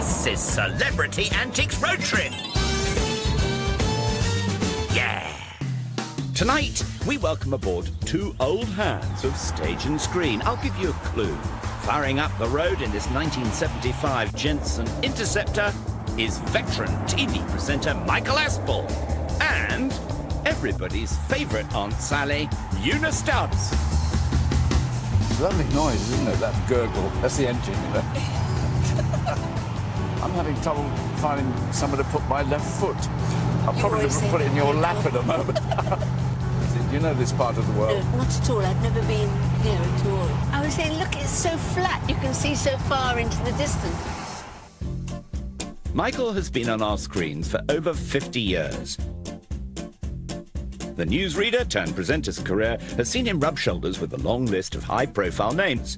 This is Celebrity Antiques Road Trip. Yeah. Tonight, we welcome aboard two old hands of stage and screen. I'll give you a clue. Firing up the road in this 1975 Jensen Interceptor is veteran TV presenter Michael Aspel and everybody's favourite Aunt Sally, Una Stubbs. It's a lovely noise, isn't it, that gurgle? That's the engine, you know. I'm having trouble finding somewhere to put my left foot. I'll probably put it in your lap in a moment. Do you know this part of the world? No, not at all. I've never been here at all. I was saying, look, it's so flat. You can see so far into the distance. Michael has been on our screens for over 50 years. The newsreader turned presenter's career has seen him rub shoulders with a long list of high-profile names.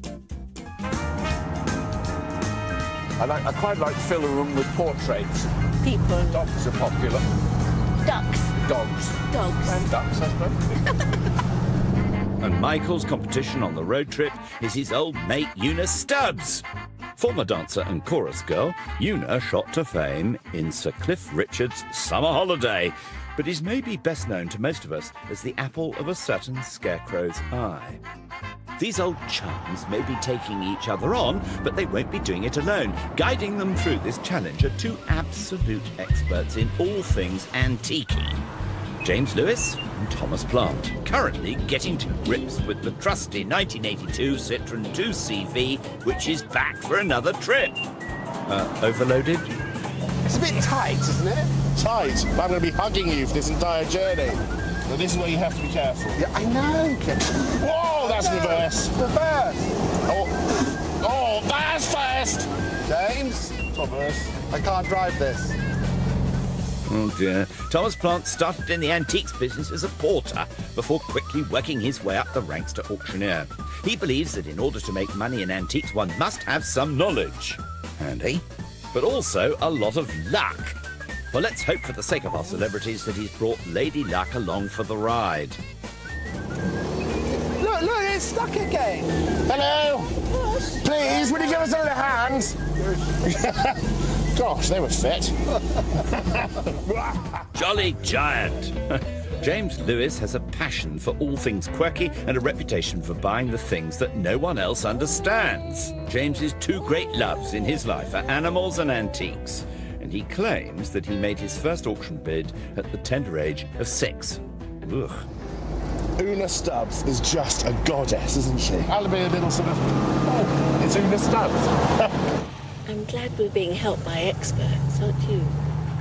I quite like to fill a room with portraits. People. Dogs are popular. Ducks. Dogs. Dogs. And ducks, I suppose. And Michael's competition on the road trip is his old mate Una Stubbs. Former dancer and chorus girl, Una shot to fame in Sir Cliff Richard's Summer Holiday, but is maybe best known to most of us as the apple of a certain scarecrow's eye. These old chums may be taking each other on, but they won't be doing it alone. Guiding them through this challenge are two absolute experts in all things antique-y. James Lewis and Thomas Plant, currently getting to grips with the trusty 1982 Citroën 2CV, which is back for another trip. Overloaded? It's a bit tight, isn't it? Tight, but I'm going to be hugging you for this entire journey. So this is where you have to be careful. Yeah, I know. Whoa, that's reverse. Reverse. Oh, that's first. James, Reverse. I can't drive this. Oh dear. Thomas Plant started in the antiques business as a porter before quickly working his way up the ranks to auctioneer. He believes that in order to make money in antiques, one must have some knowledge. Handy. But also a lot of luck. Well, let's hope for the sake of our celebrities that he's brought Lady Luck along for the ride. Look, it's stuck again. Hello. Please, would you give us a little hand? Gosh, they were fit. Jolly giant. James Lewis has a passion for all things quirky and a reputation for buying the things that no one else understands. James's two great loves in his life are animals and antiques, and he claims that he made his first auction bid at the tender age of 6. Ugh. Una Stubbs is just a goddess, isn't she? I'll be a little sort of... Oh, it's Una Stubbs. I'm glad we're being helped by experts, aren't you?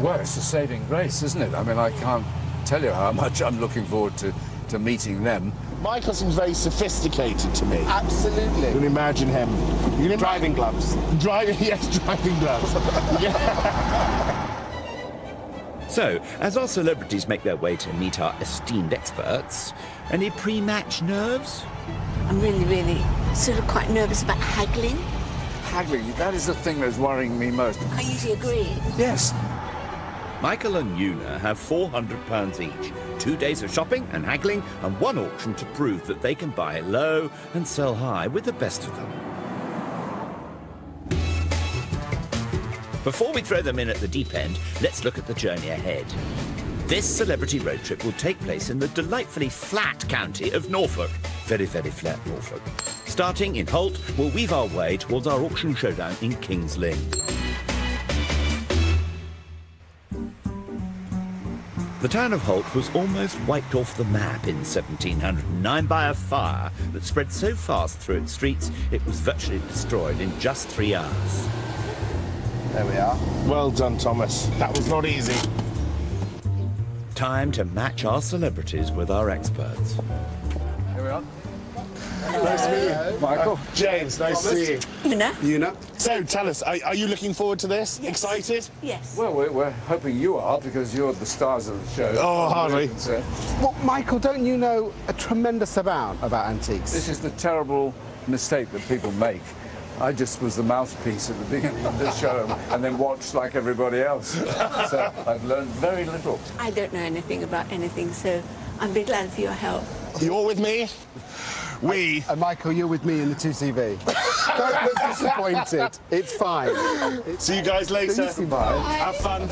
Well, it's a saving grace, isn't it? I mean, I can't tell you how much I'm looking forward to meeting them. Michael seems very sophisticated to me. Absolutely. You can imagine him. You can Driving gloves. Driving gloves. Yeah. So, as our celebrities make their way to meet our esteemed experts, any pre-match nerves? I'm really sort of quite nervous about haggling. Haggling, that is the thing that's worrying me most. I usually agree. Yes. Michael and Una have £400 each, 2 days of shopping and haggling, and one auction to prove that they can buy low and sell high with the best of them. Before we throw them in at the deep end, let's look at the journey ahead. This celebrity road trip will take place in the delightfully flat county of Norfolk. Very, very flat Norfolk. Starting in Holt, we'll weave our way towards our auction showdown in King's Lynn. The town of Holt was almost wiped off the map in 1709 by a fire that spread so fast through its streets it was virtually destroyed in just 3 hours. There we are. Well done, Thomas. That was not easy. Time to match our celebrities with our experts. Here we are. Nice to meet you. Michael. James, nice to see you. Una? So, tell us, are you looking forward to this? Yes. Excited? Yes. Well, we're hoping you are, because you're the stars of the show. Oh, hardly. Well, Michael, don't you know a tremendous amount about antiques? This is the terrible mistake that people make. I just was the mouthpiece at the beginning of the show and then watched like everybody else. So I've learned very little. I don't know anything about anything, so I'd be glad for your help. You're with me? We. And Michael, you're with me in the 2CV. Don't look disappointed. It's fine. See you guys later. Have fun.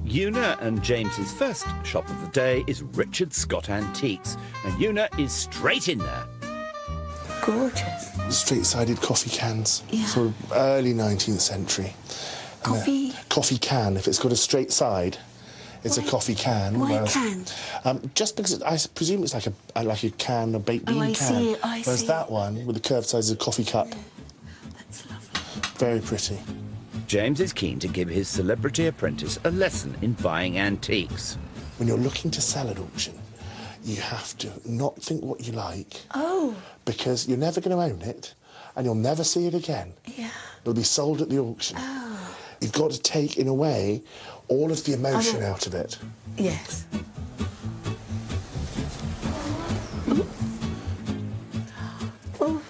Una and James's first shop of the day is Richard Scott Antiques, and Una is straight in there. Gorgeous. Street-sided coffee cans. Yeah. Sort of early 19th century. Coffee? Coffee can. If it's got a straight side, it's a coffee can. Why can? Just because I presume it's like a can, a baked bean I can. see, I Whereas see. that one, with the curved size, is a coffee cup. That's lovely. Very pretty. James is keen to give his celebrity apprentice a lesson in buying antiques. When you're looking to sell at auction, you have to not think what you like. Oh. Because you're never going to own it, and you'll never see it again. Yeah. It'll be sold at the auction. Oh. You've got to take, in a way, all of the emotion out of it. Yes. Oh.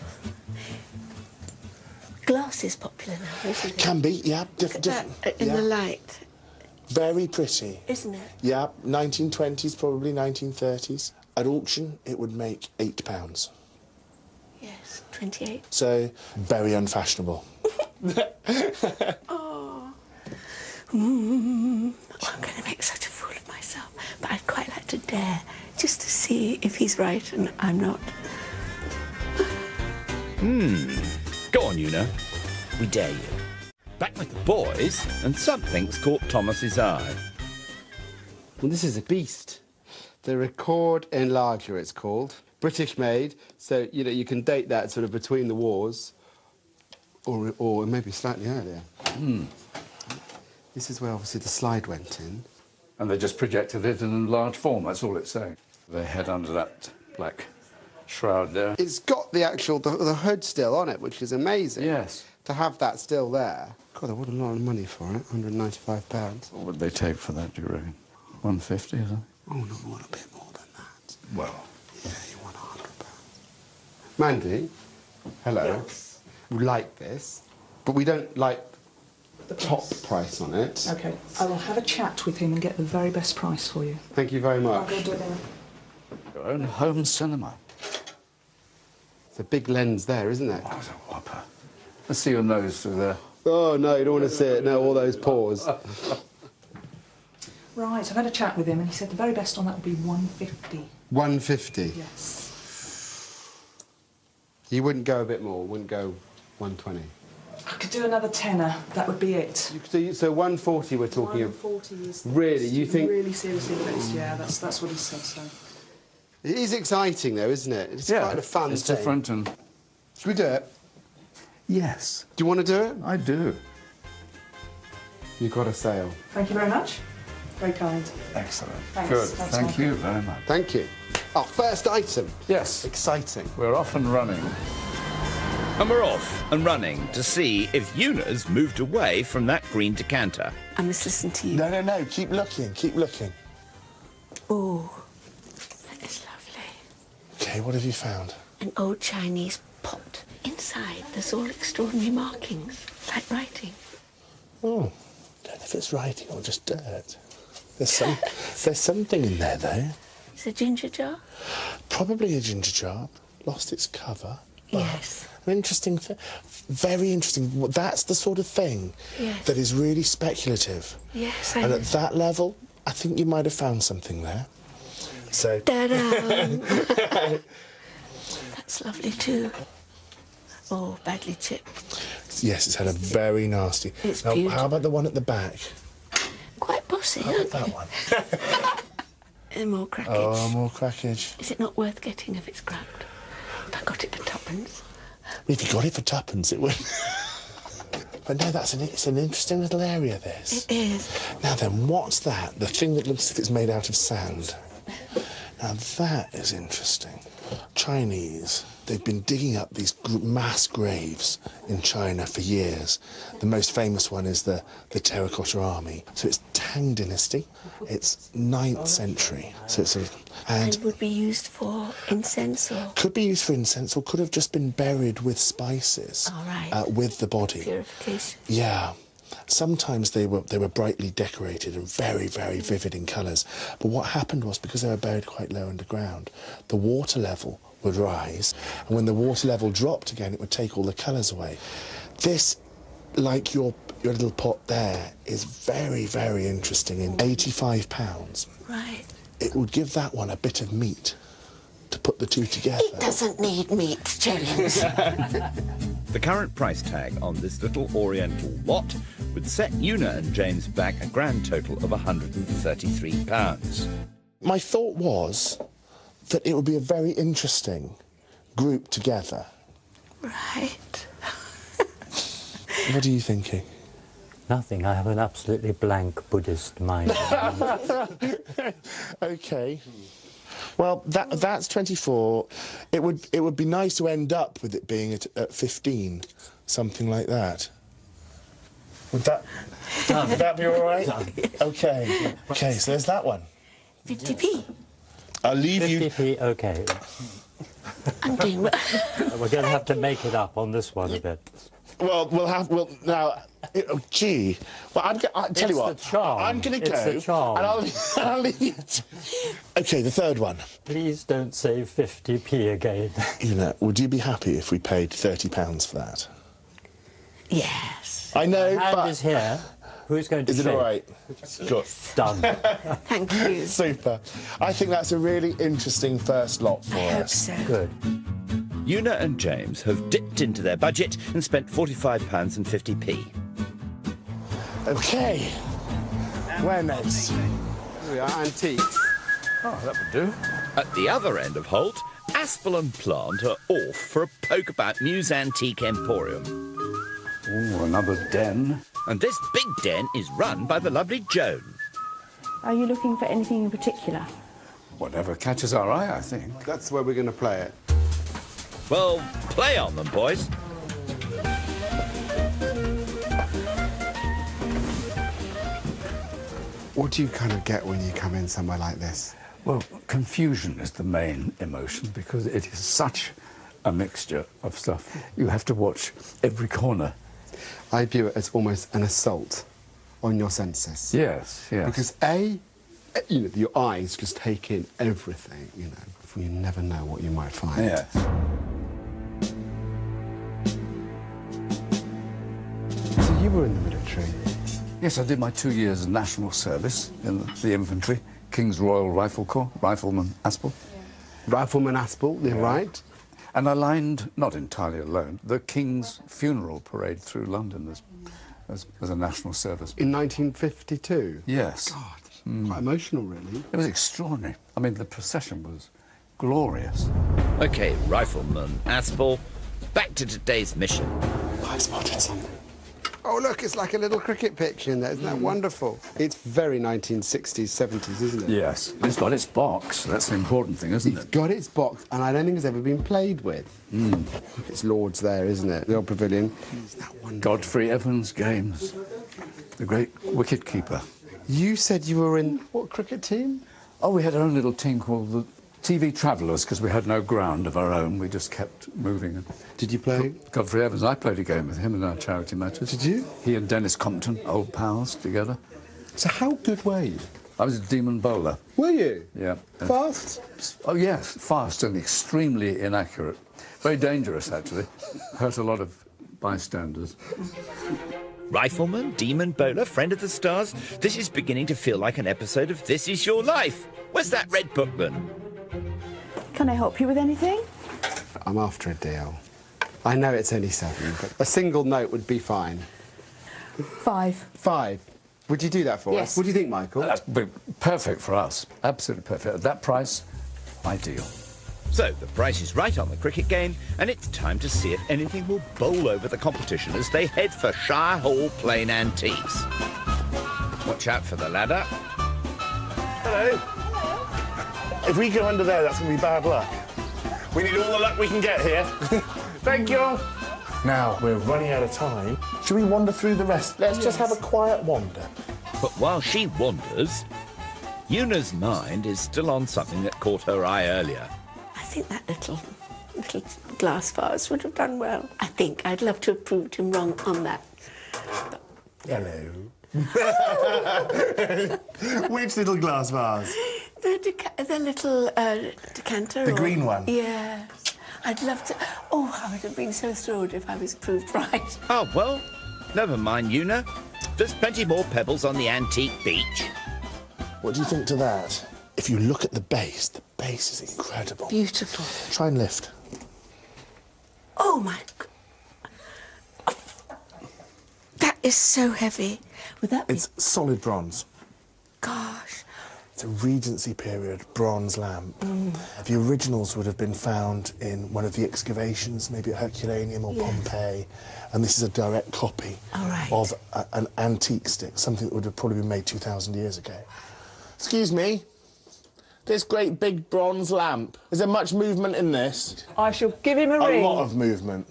Glass is popular now, isn't it? Can be, yeah. Look at that in the light, Very pretty. isn't it? Yeah, 1920s, probably 1930s. At auction, it would make £8. Yes, 28. So, very unfashionable. Oh. I'm going to make such a fool of myself, but I'd quite like to dare, just to see if he's right and I'm not. Go on, Una. We dare you. Back with the boys, and something's caught Thomas's eye. Well, this is a beast. The Record Enlarger, it's called. British made, so, you know, you can date that sort of between the wars, or maybe slightly earlier. This is where, obviously, the slide went in. And they just projected it in large form, that's all it's saying. They head under that black shroud there. It's got the actual, the hood still on it, which is amazing. Yes. To have that still there. God, I want a lot of money for it, £195. What would they take for that, do you reckon? 150 or something? Oh, no, I want a bit more than that. Well, Yeah, you want £100. Mandy, hello. Yes. We like this, but we don't like the top price on it. Okay, I will have a chat with him and get the very best price for you. Thank you very I'll much. go do it then. your own home cinema. It's a big lens there, isn't it? What a whopper. Let's see your nose through there. Oh, no, you don't want to see it. No, all those pores. Right, I've had a chat with him and he said the very best on that would be 150. 150. Yes. You wouldn't go a bit more, wouldn't go 120. I could do another tenner, that would be it. So 140 we're talking of. 140 is the Really, best. you think- Really seriously the best, yeah, that's what he said, so. It is exciting, though, isn't it? It's Yeah, quite a fun it's thing. different and... Should we do it? Yes, Do you want to do it? I do. You've got a sale. Thank you very much. Very kind. Excellent. Thanks. Good. Thanks, Thank Mark. you very much. Thank you. Our first item. Yes, Exciting. we're off and running. And we're off and running to see if Una's moved away from that green decanter. I must listen to you. No. Keep looking. Keep looking. Oh, that is lovely. OK, what have you found? An old Chinese pot. Inside, there's all extraordinary markings, like writing. Oh, don't know if it's writing or just dirt. There's something in there, though. It's a ginger jar? Probably a ginger jar. Lost its cover. but Yes. An interesting thing. Very interesting. That's the sort of thing Yes. that is really speculative. Yes, And I... at that level, I think you might have found something there. So, Ta-da! That's lovely too. Oh, badly chipped. yes, it's had a very nasty... It's now, beautiful. how about the one at the back? Quite bossy, How aren't about they? that one? And more crackage. Oh, more crackage. Is it not worth getting if it's grabbed? If I got it for tuppence. If you got it for tuppence, it would... But no, it's an interesting little area, this. It is. Now then, what's that? The thing that looks as if it's made out of sand. Now that is interesting. Chinese, they've been digging up these mass graves in China for years. The most famous one is the Terracotta Army. So it's Tang Dynasty. It's 9th century. So it's sort of... And would be used for incense or... Could be used for incense or could have just been buried with spices. All right. With the body. Purification. Yeah. Sometimes they were brightly decorated and very, very vivid in colours. But what happened was, because they were buried quite low underground, the water level would rise, and when the water level dropped again, it would take all the colours away. This, like your little pot there, is very, very interesting. In £85, Right. it would give that one a bit of meat to put the two together. It doesn't need meat, James. The current price tag on this little oriental lot would set Una and James back a grand total of £133. My thought was that it would be a very interesting group together. Right. What are you thinking? Nothing. I have an absolutely blank Buddhist mind. OK. Well, that's 24. It would be nice to end up with it being at 15, something like that. Would that be all right? OK. OK, so there's that one. 50p. I'll leave you... 50p, OK. I'm doing well. We're going to have to make it up on this one a bit. Well, now... Oh, gee. Well, I'll tell you what. It's the charm. I'm going to go... It's the charm. And I'll leave you... OK, the third one. Please don't say 50p again. Una, would you be happy if we paid £30 for that? Yes. I know, Hand but... is here. Who's going to Is it shake? all right? Good. Done. Thank you. Super. I think that's a really interesting first lot for I hope us. so. Good. Una and James have dipped into their budget and spent £45 and 50p. OK. Where next? Here we are, antiques. Oh, that would do. At the other end of Holt, Aspel and Plant are off for a poke about Muse Antique Emporium. Oh, another den. And this big den is run by the lovely Joan. Are you looking for anything in particular? Whatever catches our eye, I think. That's where we're going to play it. Well, play on them, boys. What do you kind of get when you come in somewhere like this? Well, confusion is the main emotion because it is such a mixture of stuff. You have to watch every corner. I view it as almost an assault on your senses. Yes, yes. Because you know, your eyes just take in everything, you know. You never know what you might find. Yes. So you were in the military? Yes, I did my 2 years of national service in the infantry, King's Royal Rifle Corps, Rifleman Aspel. Rifleman Aspel, you're right. And I lined, not entirely alone, the King's funeral parade through London as a national service. In 1952? Yes. God, quite emotional, really. It was extraordinary. I mean, the procession was glorious. OK, Rifleman Aspel, back to today's mission. I spotted something. Oh, look, it's like a little cricket pitch in there. Isn't that wonderful? It's very 1960s, 70s, isn't it? Yes. It's got its box. That's the important thing, isn't It's it? got its box, and I don't think it's ever been played with. Look, it's Lord's there, isn't it? The old pavilion. Isn't that wonderful? Godfrey Evans Games, the great wicket-keeper. You said you were in what cricket team? Oh, we had our own little team called the TV Travellers because we had no ground of our own. We just kept moving. Did you play? Godfrey Evans, I played a game with him in our charity matches. Did you? He and Dennis Compton, old pals, together. So how good were you? I was a demon bowler. Were you? Yeah. Fast? Oh, yes, fast and extremely inaccurate. Very dangerous, actually. Hurt a lot of bystanders. Rifleman, demon bowler, friend of the stars. This is beginning to feel like an episode of This Is Your Life. Where's that red book, then? Can I help you with anything? I'm after a deal. I know it's only 7, but a single note would be fine. 5. 5. Would you do that for Yes. us? What do you think, Michael? That's perfect for us. Absolutely perfect. At that price, ideal. So, the price is right on the cricket game, and it's time to see if anything will bowl over the competition as they head for Shire Hall Plain Antiques. Watch out for the ladder. Hello. If we go under there, that's going to be bad luck. We need all the luck we can get here. Thank you. Now, we're running out of time. Should we wander through the rest? Let's just have a quiet wander. But while she wanders, Una's mind is still on something that caught her eye earlier. I think that little glass vase would have done well. I think I'd love to have proved him wrong on that. But Hello. Which little glass vase? The little decanter. The green one? Yes. I'd love to... Oh, I would have been so thrilled if I was proved right. Oh, well, never mind, Una. There's plenty more pebbles on the antique beach. What do you think to that? If you look at the base is incredible. Beautiful. Try and lift. Oh, my... Oh, that is so heavy. Would that be... It's solid bronze. Gosh. It's a Regency period bronze lamp. The originals would have been found in one of the excavations, maybe at Herculaneum or Pompeii, and this is a direct copy of an antique stick, something that would have probably been made 2,000 years ago. Excuse me, this great big bronze lamp, is there much movement in this? I shall give him a ring. A lot of movement.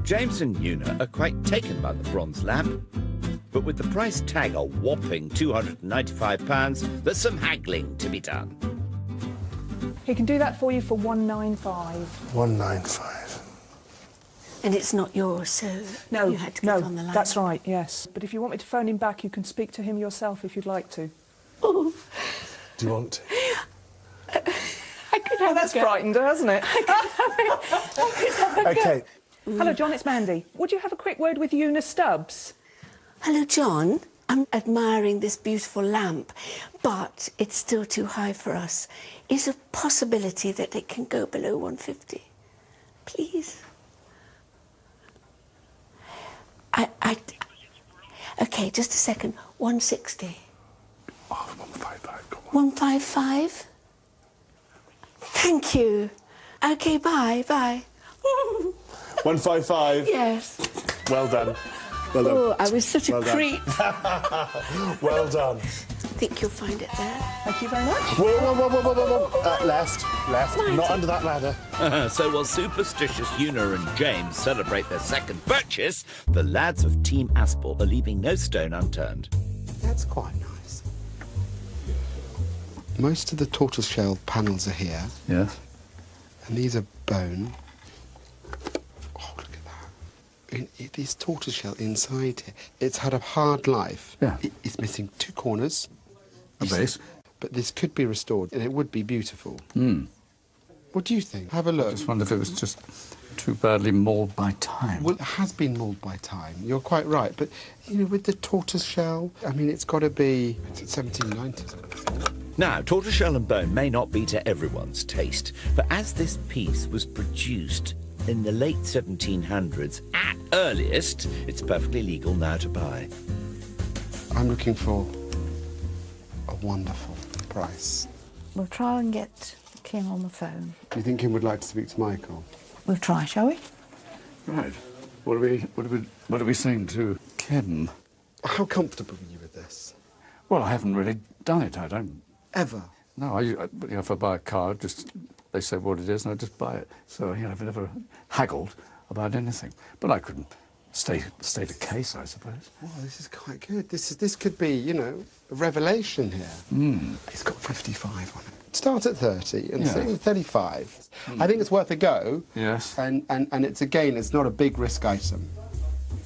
James and Una are quite taken by the bronze lamp, but with the price tag a whopping £295, there's some haggling to be done. He can do that for you for 195. 195. And it's not yours, so No, you had to get on the line. that's right, yes. But if you want me to phone him back, you can speak to him yourself if you'd like to. Oh. Do you want to? I could have That's frightened her, hasn't it? Okay. Hello, John, it's Mandy. Would you have a quick word with Una Stubbs? Hello, John. I'm admiring this beautiful lamp, but it's still too high for us. Is a possibility that it can go below 150? Please? Okay, just a second. 160. Oh, 155, come on. 155? Thank you. Okay, bye, bye. 155? Yes. Well done. Well done. Oh, I was such a creep. Well done. I think you'll find it there. Thank you very much. Whoa, whoa, whoa, whoa, whoa, whoa. Left. Not under that ladder. So while superstitious Una and James celebrate their second purchase, the lads of Team Aspel are leaving no stone unturned. That's quite nice. Most of the tortoiseshell panels are here. Yes. And these are bone. Oh, look at that. It is tortoiseshell inside here. It's had a hard life. Yeah. It's missing two corners. A base. But this could be restored, and it would be beautiful. What do you think? Have a I look. just wonder if it was just too badly mauled by time. Well, it has been mauled by time. You're quite right. But, you know, with the tortoiseshell, I mean, it's got to be 1790s. Now, tortoiseshell and bone may not be to everyone's taste, but as this piece was produced in the late 1700s, at earliest, it's perfectly legal now to buy. I'm looking for a wonderful price. We'll try and get Kim on the phone. Do you think Kim would like to speak to Michael? We'll try, shall we? Right. What are we saying to Kim? How comfortable are you with this? Well, I haven't really done it. I don't. Ever? No, if I buy a car, they say what it is, and I just buy it. So I've never haggled about anything. But I couldn't state a case, I suppose. Oh, this is quite good. This could be, you know, a revelation here. It's got 55 on it. Start at 30 and Yeah. stay at 35. I think it's worth a go. Yes. And it's not a big risk item.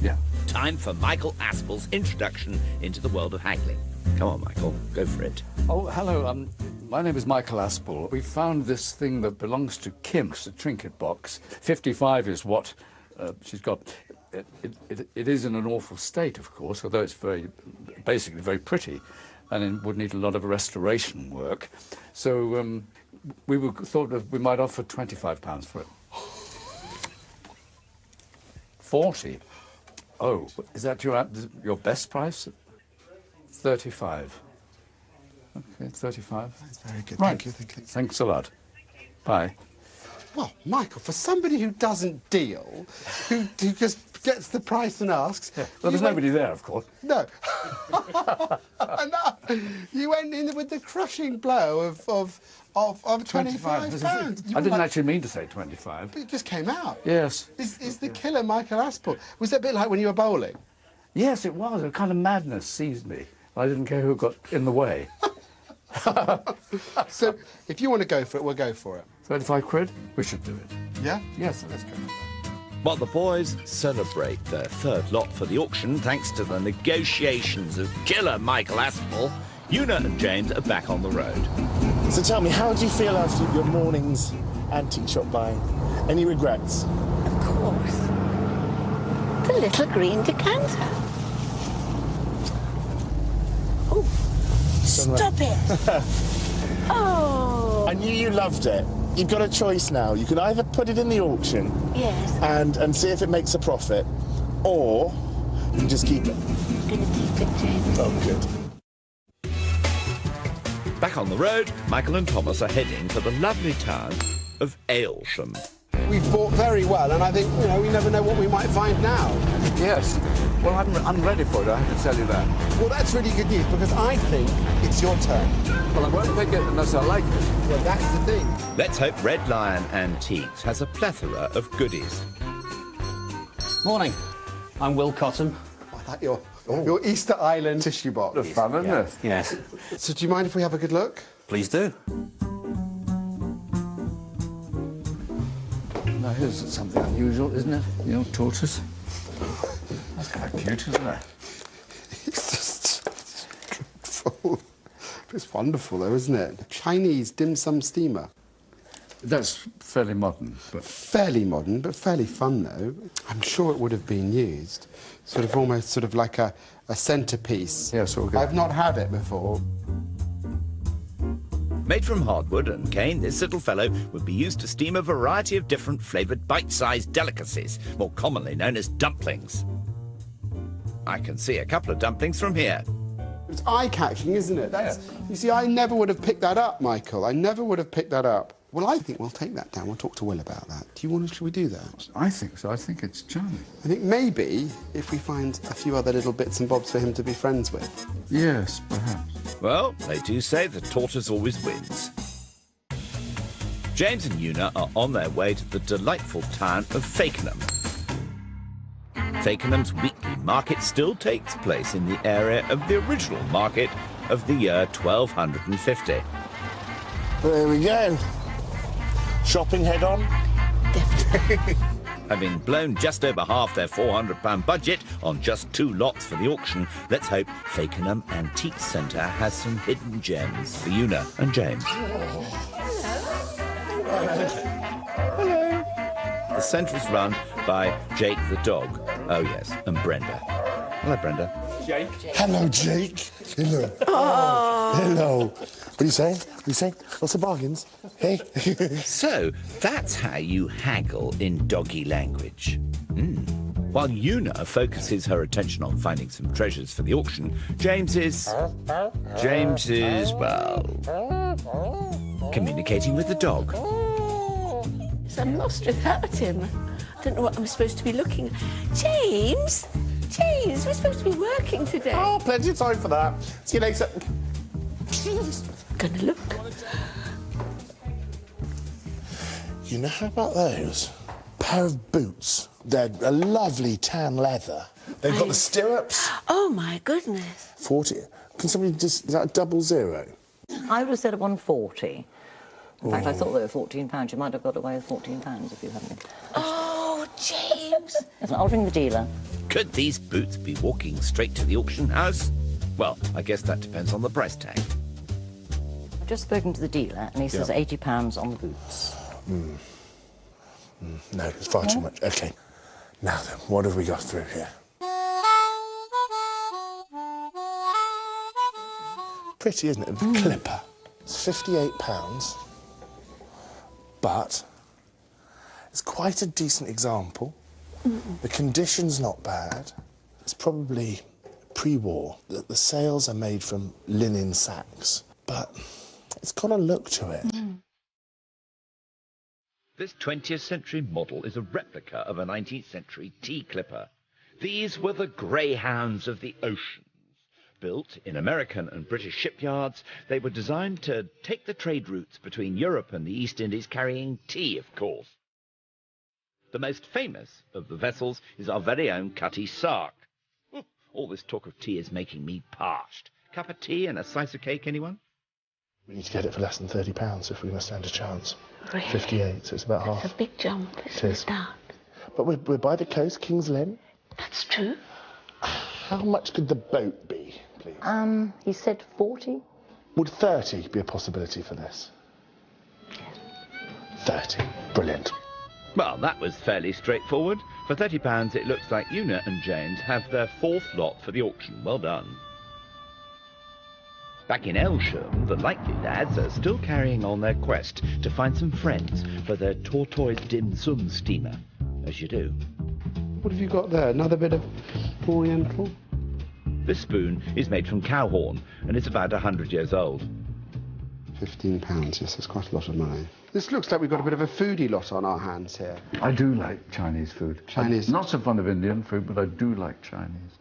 Yeah. Time for Michael Aspel's introduction into the world of haggling. Come on, Michael, go for it. Oh, hello. My name is Michael Aspel. We found this thing that belongs to Kim. It's a trinket box. 55 is what she's got. It is in an awful state, of course, although it's basically very pretty, and it would need a lot of restoration work. So we thought that we might offer £25 for it. 40? Oh, is that your best price? 35. Okay, 35. That's very good. Right. Thank you. Thank you. Thanks a lot. Bye. Well, Michael, for somebody who doesn't deal, who just gets the price and asks... Yeah. Well, there's nobody there, of course. No. No. You went in with the crushing blow of £25. I didn't actually mean to say 25. But it just came out. Yes. Is the killer Michael Aspel? Was that a bit like when you were bowling? Yes, it was. A kind of madness seized me. I didn't care who got in the way. So, if you want to go for it, we'll go for it. 35 quid? We should do it. Yeah? Yes, let's go. While the boys celebrate their third lot for the auction thanks to the negotiations of killer Michael Aspel, Una and James are back on the road. So tell me, how do you feel after your morning's antique shop buying? Any regrets? Of course. The little green decanter. Oh, stop it. Oh. I knew you loved it. You've got a choice now. You can either put it in the auction Yes. and see if it makes a profit, or you can just keep it. I'm going to keep it, James. Oh, good. Back on the road, Michael and Thomas are heading for the lovely town of Aylsham. We've bought very well, and I think, you know, we never know what we might find now. Yes. Well, I'm ready for it, I have to tell you that. Well, that's really good news, because I think it's your turn. Well, I won't pick it unless I like it. Well, that's the thing. Let's hope Red Lion Antiques has a plethora of goodies. Morning. I'm Will Cotton. I like your Easter Island tissue box. The fun, isn't it? Yes. So do you mind if we have a good look? Please do. Now, here's something unusual, isn't it? The old tortoise. That's kind of cute, isn't it? It's just dreadful. It's wonderful, though, isn't it? A Chinese dim sum steamer. That's fairly modern, but... Fairly modern, but fairly fun, though. I'm sure it would have been used. Almost sort of like a centrepiece. Yes, all good. I've not had it before. Made from hardwood and cane, this little fellow would be used to steam a variety of different flavoured bite-sized delicacies, more commonly known as dumplings. I can see a couple of dumplings from here. It's eye-catching, isn't it? You see, I never would have picked that up, Michael. I never would have picked that up. Well, I think we'll take that down. We'll talk to Will about that. Should we do that? I think so. I think it's charming. I think maybe if we find a few other little bits and bobs for him to be friends with. Yes, perhaps. Well, they do say the tortoise always wins. James and Una are on their way to the delightful town of Fakenham. Fakenham's weekly market still takes place in the area of the original market of the year 1250. There we go. Shopping head on? Definitely. Having blown just over half their £400 budget on just 2 lots for the auction, let's hope Fakenham Antique Centre has some hidden gems for Una and James. Hello. The centre is run by Jake the dog. Oh, yes, and Brenda. Hello, Brenda. Jake. Hello, Jake. Hello. Oh. Hello. What do you say? Lots of bargains? Hey? So, that's how you haggle in doggy language. While Una focuses her attention on finding some treasures for the auction, James is, well, communicating with the dog. I'm lost without him. I don't know what I'm supposed to be looking at. James, we're supposed to be working today. Oh, plenty of time for that. See you later. I'm gonna look. You know, how about those? Pair of boots. They're a lovely tan leather. They've got the stirrups. Oh, my goodness. 40. Can somebody just... Is that a 00? I would have said 140. In fact, I thought they were £14. You might have got away with £14 if you hadn't. Oh, James. I'll ring the dealer. Could these boots be walking straight to the auction house? Well, I guess that depends on the price tag. I've just spoken to the dealer and he says £80 on the boots. No, it's far too much. OK. Now then, what have we got through here? Pretty, isn't it? The clipper. It's £58. But it's quite a decent example. The condition's not bad. It's probably pre-war. The sails are made from linen sacks, but it's got a look to it. This 20th century model is a replica of a 19th century tea clipper. These were the greyhounds of the oceans. Built in American and British shipyards, they were designed to take the trade routes between Europe and the East Indies, carrying tea, of course. The most famous of the vessels is our very own Cutty Sark. All this talk of tea is making me parched. Cup of tea and a slice of cake, anyone? We need to get it for less than £30 if we're going to stand a chance. Really? 58, so it's about half. It's a big jump, It isn't is. it, Dad? But we're by the coast, King's Lynn. That's true. How much could the boat be, please? He said 40. Would 30 be a possibility for this? 30. Brilliant. Well, that was fairly straightforward. For £30, it looks like Una and James have their fourth lot for the auction. Well done. Back in Elsham, the Likely lads are still carrying on their quest to find some friends for their tortoise dim sum steamer, as you do. What have you got there? Another bit of Oriental? This spoon is made from cow horn and is about 100 years old. £15, yes, that's quite a lot of money. This looks like we've got a bit of a foodie lot on our hands here. I do like Chinese food. Chinese? I'm not so fond of Indian food, but I do like Chinese.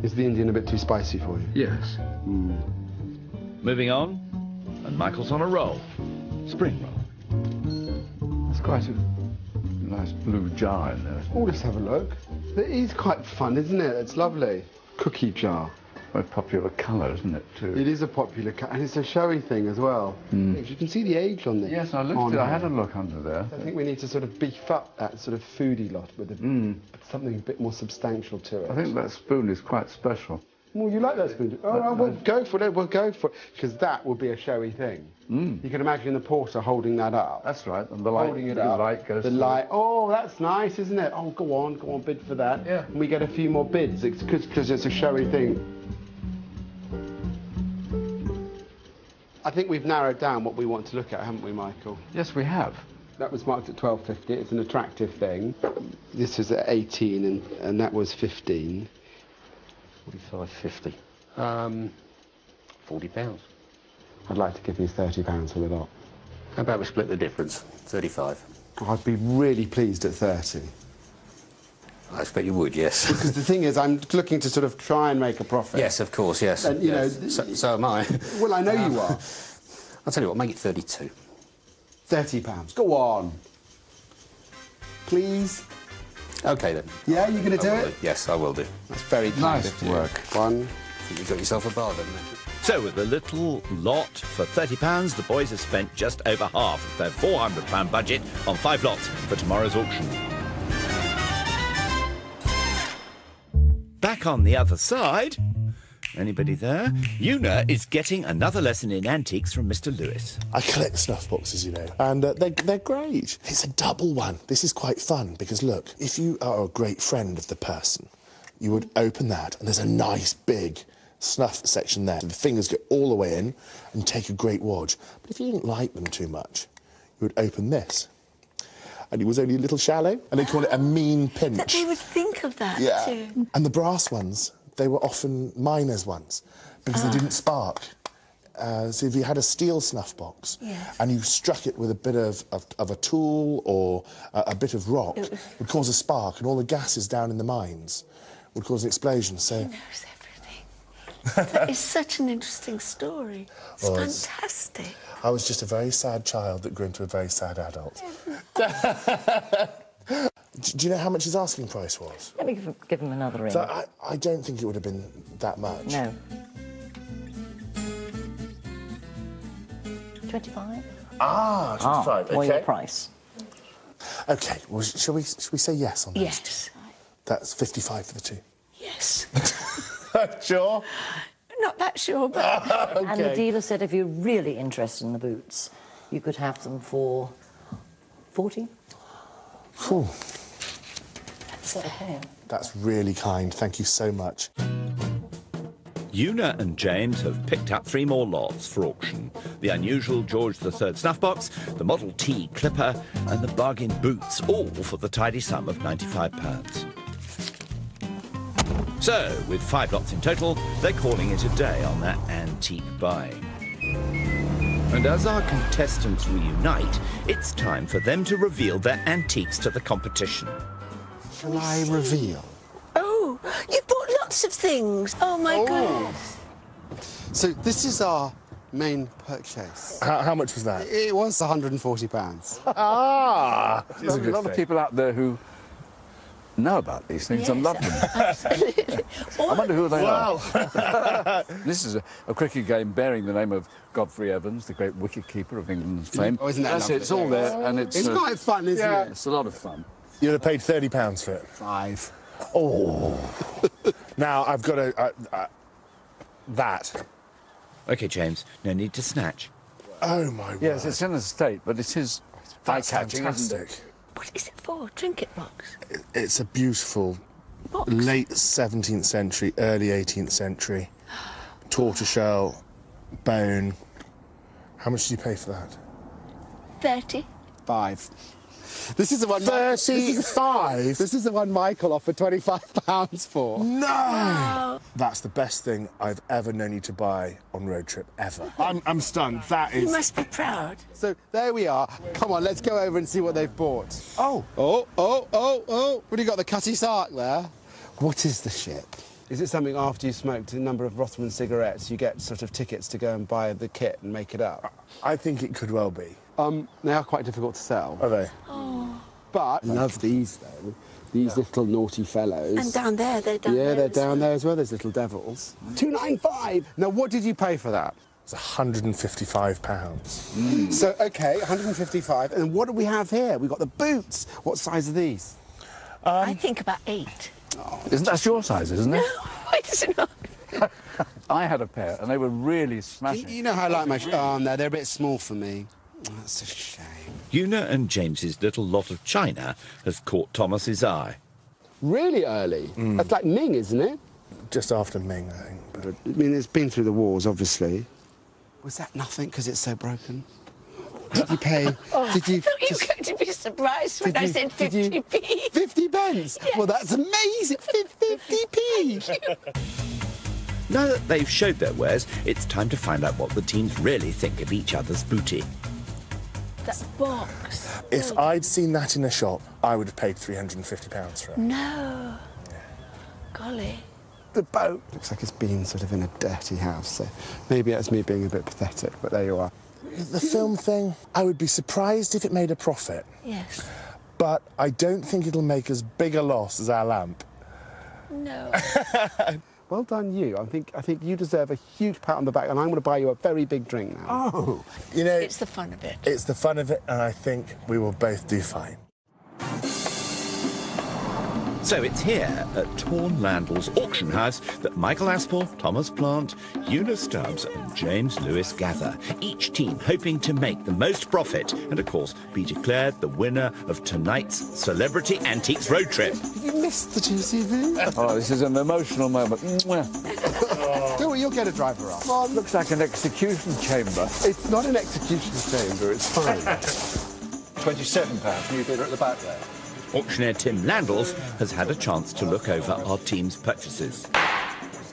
Is the Indian a bit too spicy for you? Yes. Moving on, and Michael's on a roll. Spring roll. That's quite a nice blue jar in there. Oh, let's have a look. It is quite fun, isn't it? It's lovely. Cookie jar. Very popular colour, isn't it, too? It is a popular colour, and it's a showy thing as well. You can see the age on this. Yes, I had a look under there. I think we need to sort of beef up that sort of foodie lot with something a bit more substantial to it. I think that spoon is quite special. Well, you like that spoon? Oh, we'll go for it. We'll go for it. Because that will be a showy thing. You can imagine the porter holding that up. That's right. And the light, holding it up. light goes the through. light. Oh, that's nice, isn't it? Oh, go on, bid for that. Yeah. And we get a few more bids because it's a showy thing. I think we've narrowed down what we want to look at, haven't we, Michael? Yes, we have. That was marked at £12.50. It's an attractive thing. This is at 18, and that was 15. 45.50. £40. I'd like to give you £30 for the lot. How about we split the difference? 35. I'd be really pleased at 30. I expect you would, yes. Because the thing is, I'm looking to sort of try and make a profit. Yes, of course, yes. And, you yes. know... So am I. Well, I know you are. I'll tell you what, make it 32. £30. Go on. Please. OK, then. Yeah, you going to do it? Yes, I will do. That's very kind Nice of you. work. One. I think you got yourself a bargain, then. So with a little lot for £30, the boys have spent just over half of their £400 budget on 5 lots for tomorrow's auction. Back on the other side, anybody there? Una is getting another lesson in antiques from Mr. Lewis. I collect snuff boxes, you know, and they're great. It's a double one. This is quite fun because, look, if you are a great friend of the person, you would open that and there's a nice big snuff section there. The fingers go all the way in and take a great wad. But if you didn't like them too much, you would open this. And it was only a little shallow, and they call it a mean pinch. That they would think of that, too. And the brass ones, they were often miners' ones, because they didn't spark. So if you had a steel snuff box, and you struck it with a bit of a tool or a bit of rock, it would cause a spark, and all the gases down in the mines would cause an explosion. So he knows everything. That is such an interesting story. It's fantastic. I was just a very sad child that grew into a very sad adult. Do you know how much his asking price was? Let me give him another ring. So I don't think it would have been that much. No. 25? Ah, 25, Or OK. your price. OK, well, shall we say yes on that? Yes. That's 55 for the two. Yes. Sure? Not that sure, but... Okay. And the dealer said if you're really interested in the boots, you could have them for 40. Cool. That's okay. That's really kind. Thank you so much. Una and James have picked up 3 more lots for auction. The unusual George III snuff box, the Model T clipper and the bargain boots, all for the tidy sum of £95. So, with 5 lots in total, they're calling it a day on that antique buying. And as our contestants reunite, it's time for them to reveal their antiques to the competition. Shall I reveal? Oh, you've bought lots of things. Oh, my goodness. So this is our main purchase. How much was that? It was £140. Ah! There's a lot of people out there who know about these things and love them. Absolutely. I wonder who they are. Wow! This is a cricket game bearing the name of Godfrey Evans, the great wicket-keeper of England's fame. Oh, isn't that That's lovely? it, it's all there, and it's It's quite fun, isn't it? It's a lot of fun. You'd have paid £30 for it. 5. Oh. Now, I've got that. OK, James, no need to snatch. Oh, my word. Yes, it's in a state, but it is eye-catching, isn't it? Fantastic. What is it for? Trinket box? It's a beautiful Box? late 17th century, early 18th century tortoiseshell bone. How much did you pay for that? 30. 5. This is the one. 35? This is the one Michael offered £25 for. No! That's the best thing I've ever known you to buy on road trip, ever. I'm stunned. That is... You must be proud. So there we are. Come on, let's go over and see what they've bought. Oh. Oh. What do you got, the Cutty Sark there? What is the ship? Is it something after you smoked a number of Rothman cigarettes, you get sort of tickets to go and buy the kit and make it up? I think it could well be. They are quite difficult to sell. Are they? Oh. But I love these, though. These little naughty fellows. And down there, they're down there. Yeah, they're as down well. there as well, those little devils. 295. Now, what did you pay for that? It's £155. So, OK, 155. And what do we have here? We've got the boots. What size are these? I think about 8. Isn't that your size, isn't it? Why does it not? I had a pair, and they were really smashing. You know how I like my... Oh, no, they're a bit small for me. Oh, that's a shame. Una and James's little lot of china has caught Thomas's eye. Really early? That's like Ming, isn't it? Just after Ming, I think. But... I mean, it's been through the wars, obviously. Was that nothing because it's so broken? Did you pay... Did you I thought you were going to be surprised when I said 50p. 50 pence? Yes. Well, that's amazing. 50p. Now that they've showed their wares, it's time to find out what the teams really think of each other's booty. That box. If I'd seen that in a shop, I would have paid £350 for it. No. Golly. The boat looks like it's been sort of in a dirty house, so maybe that's me being a bit pathetic, but there you are. The film thing, I would be surprised if it made a profit. Yes. But I don't think it'll make as big a loss as our lamp. No. Well done, you. I think you deserve a huge pat on the back, and I'm going to buy you a very big drink now. Oh. You know... It's the fun of it. It's the fun of it, and I think we will both do fine. So it's here at Torn Landell's auction house that Michael Aspel, Thomas Plant, Una Stubbs and James Lewis gather, each team hoping to make the most profit and, of course, be declared the winner of tonight's Celebrity Antiques Road Trip. You missed the GCV. Oh, this is an emotional moment. Oh, you'll get a driver off. Looks like an execution chamber. It's not an execution chamber, it's fine. £27, new bidder at the back there. Auctioneer Tim Landels has had a chance to look over our team's purchases.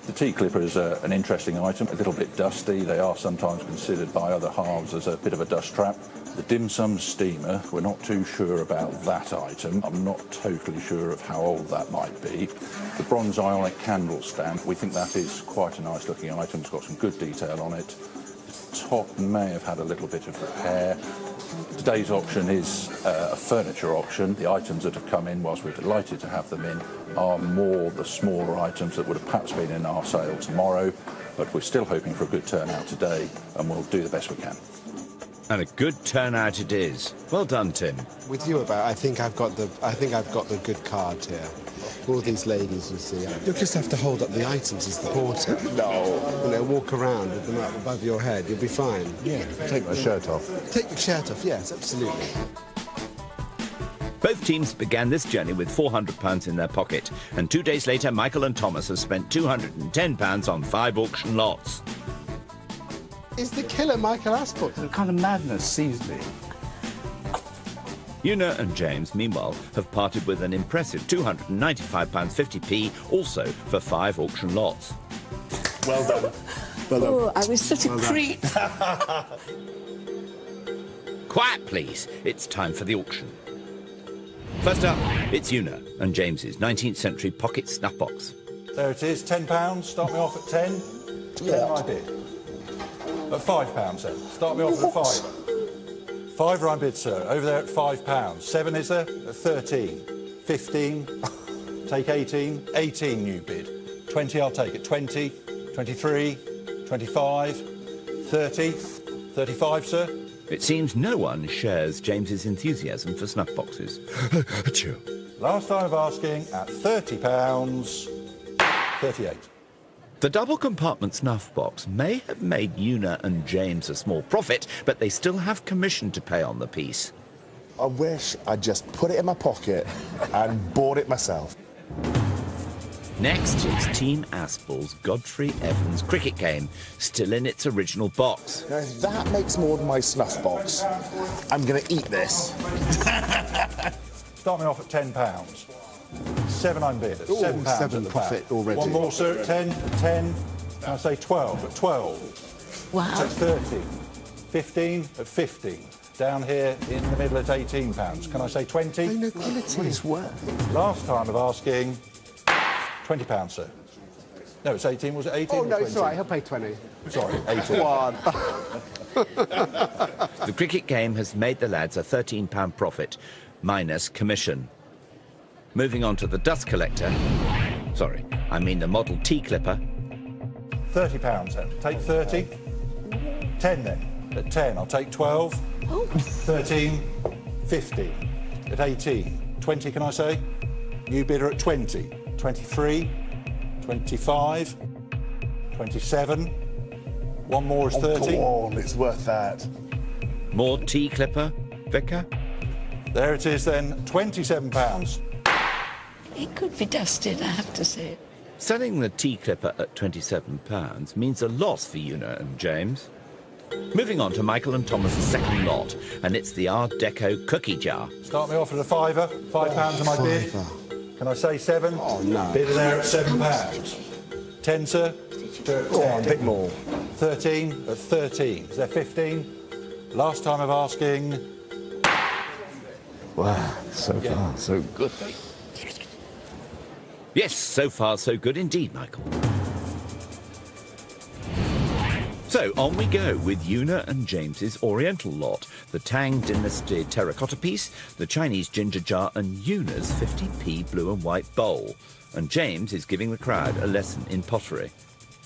The tea clipper is an interesting item, a little bit dusty. They are sometimes considered by other halves as a bit of a dust trap. The dim sum steamer, we're not too sure about that item. I'm not totally sure of how old that might be. The bronze ionic candle stand, we think that is quite a nice looking item. It's got some good detail on it. The top may have had a little bit of repair. Today's auction is a furniture auction. The items that have come in, whilst we're delighted to have them in, are more the smaller items that would have perhaps been in our sale tomorrow, but we're still hoping for a good turnout today, and we'll do the best we can. And a good turnout it is. Well done, Tim. With you about, I think I've got the good card here. All these ladies, you see. You'll just have to hold up the items as the porter. No. You know, walk around with them up above your head. You'll be fine. Yeah, take my shirt off. Take your shirt off, yes, absolutely. Both teams began this journey with £400 in their pocket, and 2 days later, Michael and Thomas have spent £210 on 5 auction lots. Is the killer Michael Aspel? The kind of madness seized me. Una and James, meanwhile, have parted with an impressive £295.50p, also for 5 auction lots. Well done. Well done. Oh, I was such a creep. Quiet, please. It's time for the auction. First up, it's Una and James's 19th century pocket snuff box. There it is, £10. Start me off at 10. Yeah, I bid. At £5, sir. Start me off at a £5. £5 I bid, sir. Over there at £5. 7 is there? At 13. 15. Take 18. 18 new bid. 20 I'll take it. 20. 23. 25. 30. 35, sir. It seems no one shares James's enthusiasm for snuff boxes. Achoo. Last time of asking at £30, 38. The double compartment snuff box may have made Una and James a small profit, but they still have commission to pay on the piece. I wish I'd just put it in my pocket and bought it myself. Next is Team Aspel's Godfrey Evans cricket game, still in its original box. Now, if that makes more than my snuff box, I'm going to eat this. Start me off at £10. 7 I'm bid at Ooh, £7 7 at the profit back. already. One more, sir, at 10, 10. Can I say 12 at 12? Wow. Take 30. 15 at 15. Down here in the middle at £18. Can I say 20? I know quality is worth. Last time of asking, £20, sir. No, it's 18. Was it 18 Oh, or no, 20? it's all right. He'll pay 20. Sorry, 18. One. The cricket game has made the lads a £13 profit, minus commission. Moving on to the dust collector. Sorry, I mean the Model T clipper. £30 then. Take 30. 10 then. At 10, I'll take 12. 13, 15. At 18. 20, can I say? New bidder at 20. 23, 25, 27. One more is 30. Oh, come on, it's worth that. More T clipper, Vicar? There it is then, £27. It could be dusted, I have to say. Selling the T clipper at £27 means a loss for Una and James. Moving on to Michael and Thomas's second lot, and it's the Art Deco cookie jar. Start me off at a fiver. £5 on my bid. Can I say 7? Oh, no. Bid there at £7. 10, sir. Go on, a bit more. 13 at 13. Is there 15? Last time of asking. Wow, so far, so good. Yes, so far so good indeed, Michael. So on we go with Una and James's Oriental lot, the Tang Dynasty terracotta piece, the Chinese ginger jar and Una's 50p blue and white bowl. And James is giving the crowd a lesson in pottery.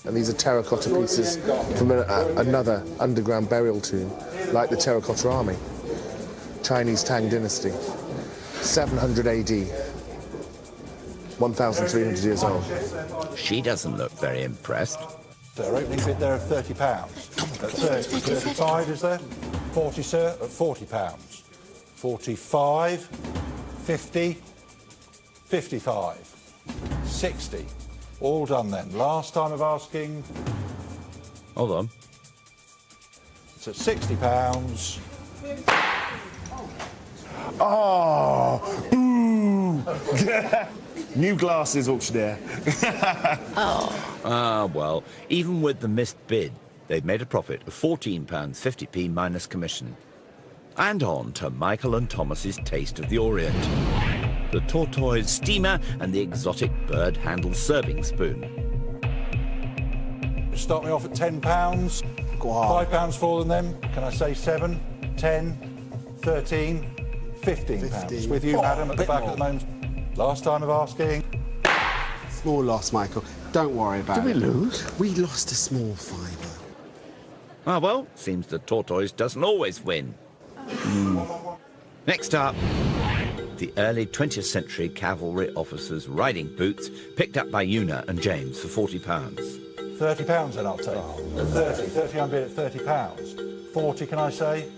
And these are terracotta pieces from another underground burial tomb, like the Terracotta Army. Chinese Tang Dynasty. 700 AD. 1,300 years old. She doesn't look very impressed. Sir, opening bid there of £30. At 30, 35 is there? 40, sir, at £40. 45, 50, 55, 60. All done then. Last time of asking. Hold on. It's at £60. Oh! Boo! New glasses, auctioneer. Ah, well, even with the missed bid, they've made a profit of £14.50p minus commission. And on to Michael and Thomas's Taste of the Orient. The tortoise steamer and the exotic bird-handled serving spoon. Start me off at £10. Go on. £5 for them then. Can I say 7, 10, 13, £15? With you, madam, at the back at the moment. Last time of asking. Small loss, Michael. Don't worry about it. Did we lose? We lost a small fiver. Ah, well, seems the tortoise doesn't always win. Next up, the early 20th century cavalry officers' riding boots picked up by Una and James for £40. £30 then I'll take. 30 I'm bid at £30. 40 can I say?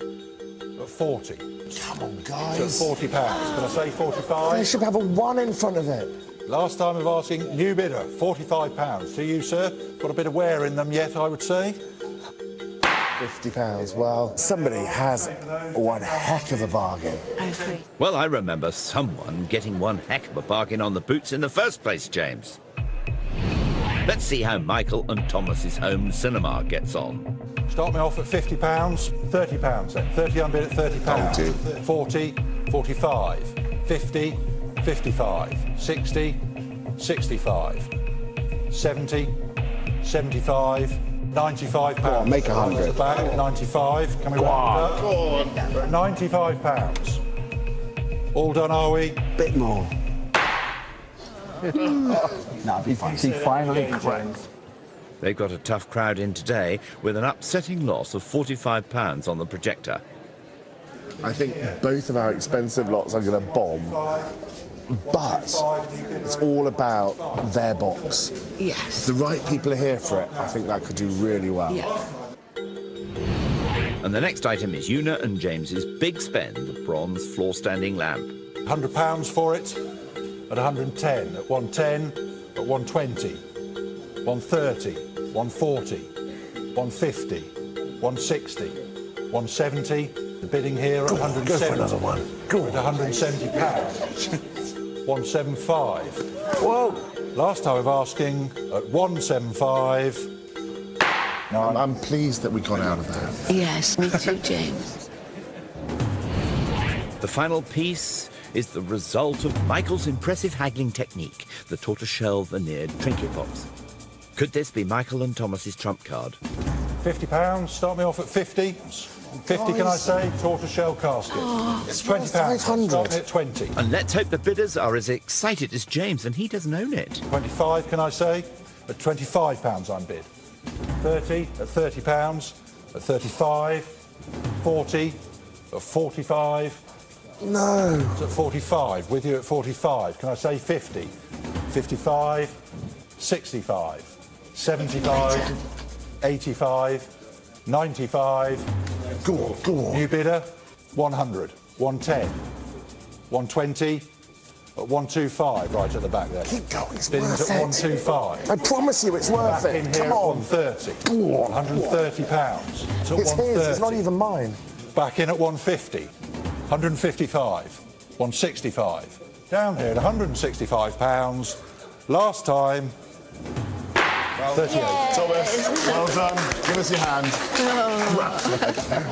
At 40. Come on, So guys. £40. Can I say 45? They should have a 1 in front of it. Last time of asking, new bidder, £45. To you, sir. Got a bit of wear in them yet, I would say. £50. Well, somebody has one heck of a bargain. I agree. Well, I remember someone getting one heck of a bargain on the boots in the first place, James. Let's see how Michael and Thomas's home cinema gets on. Start me off at £50, £30 then. 30 I'm bid at £30. 40, 45, 50, 55, 60, 65, 70, 75, £95. Go on, make 100. At the back at 95. Can we round up? Go on. We're at £95. All done, are we? Bit more. No, he finally cracked. They've got a tough crowd in today with an upsetting loss of £45 on the projector. I think both of our expensive lots are going to bomb. but it's all about their box. Yes. If the right people are here for it, I think that could do really well. Yeah. And the next item is Una and James's big spend, the bronze floor-standing lamp. £100 for it, at 110, at 110, at 120, 130, 140, 150, 160, 170. The bidding here at 170. Go for another one. Go at £170. 175. Whoa! Last time I was asking at 175. No, I'm pleased that we got out of that. Yes, me too, James. The final piece is the result of Michael's impressive haggling technique, the tortoiseshell veneered trinket box. Could this be Michael and Thomas's trump card? £50, start me off at 50. 50, can I say? Tortoiseshell casket. It's £20. 500. Start me at 20. And let's hope the bidders are as excited as James, and he doesn't own it. 25, can I say? At £25 I'm bid. 30, at £30. At 35, 40, at 45. No. It's at 45, with you at 45. Can I say 50? 55, 65, 75, 85, 95. Go on, go on. New bidder, 100, 110, 120, at 125, right at the back there. Keep going, it's Bidding's worth at it. 125. I promise you it's worth Back it. in here Come at on. 130. Go on. £130. It's at It's 130. his, it's not even mine. Back in at 150. 155. 165. Down here at £165. Last time, 38. Thomas, well done. Give us your hand.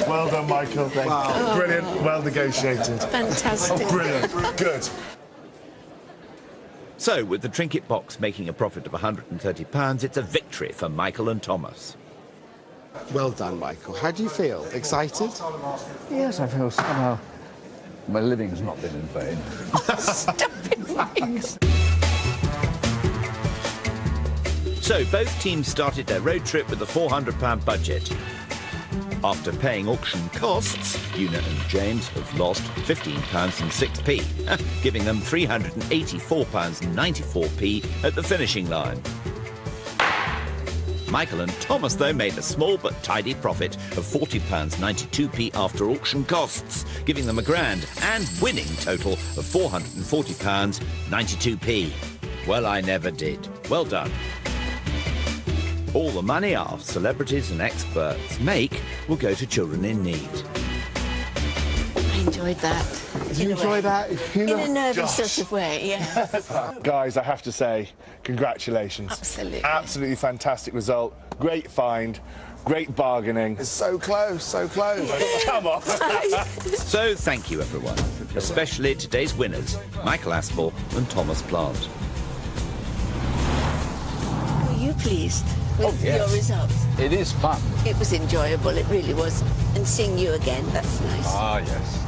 Well done, Michael. Wow. Brilliant. Well negotiated. Fantastic. Brilliant. Good. So, with the trinket box making a profit of £130, it's a victory for Michael and Thomas. Well done, Michael. How do you feel? Excited? Yes, I feel somehow my living's not been in vain. So, both teams started their road trip with a £400 budget. After paying auction costs, Una and James have lost £15 and 6p, giving them £384.94p at the finishing line. Michael and Thomas, though, made a small but tidy profit of £40.92p after auction costs, giving them a grand and winning total of £440.92p. Well, I never did. Well done. All the money our celebrities and experts make will go to children in need. I enjoyed that. Did you enjoy that? In a nervy sort of way, yeah. Guys, I have to say, congratulations. Absolutely. Absolutely fantastic result. Great find. Great bargaining. It's so close, so close. Come on. So thank you, everyone, especially today's winners, Michael Aspel and Thomas Plant. Were you pleased with your results? It is fun. It was enjoyable, it really was. And seeing you again, that's nice. Ah, yes.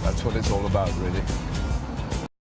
That's what it's all about, really.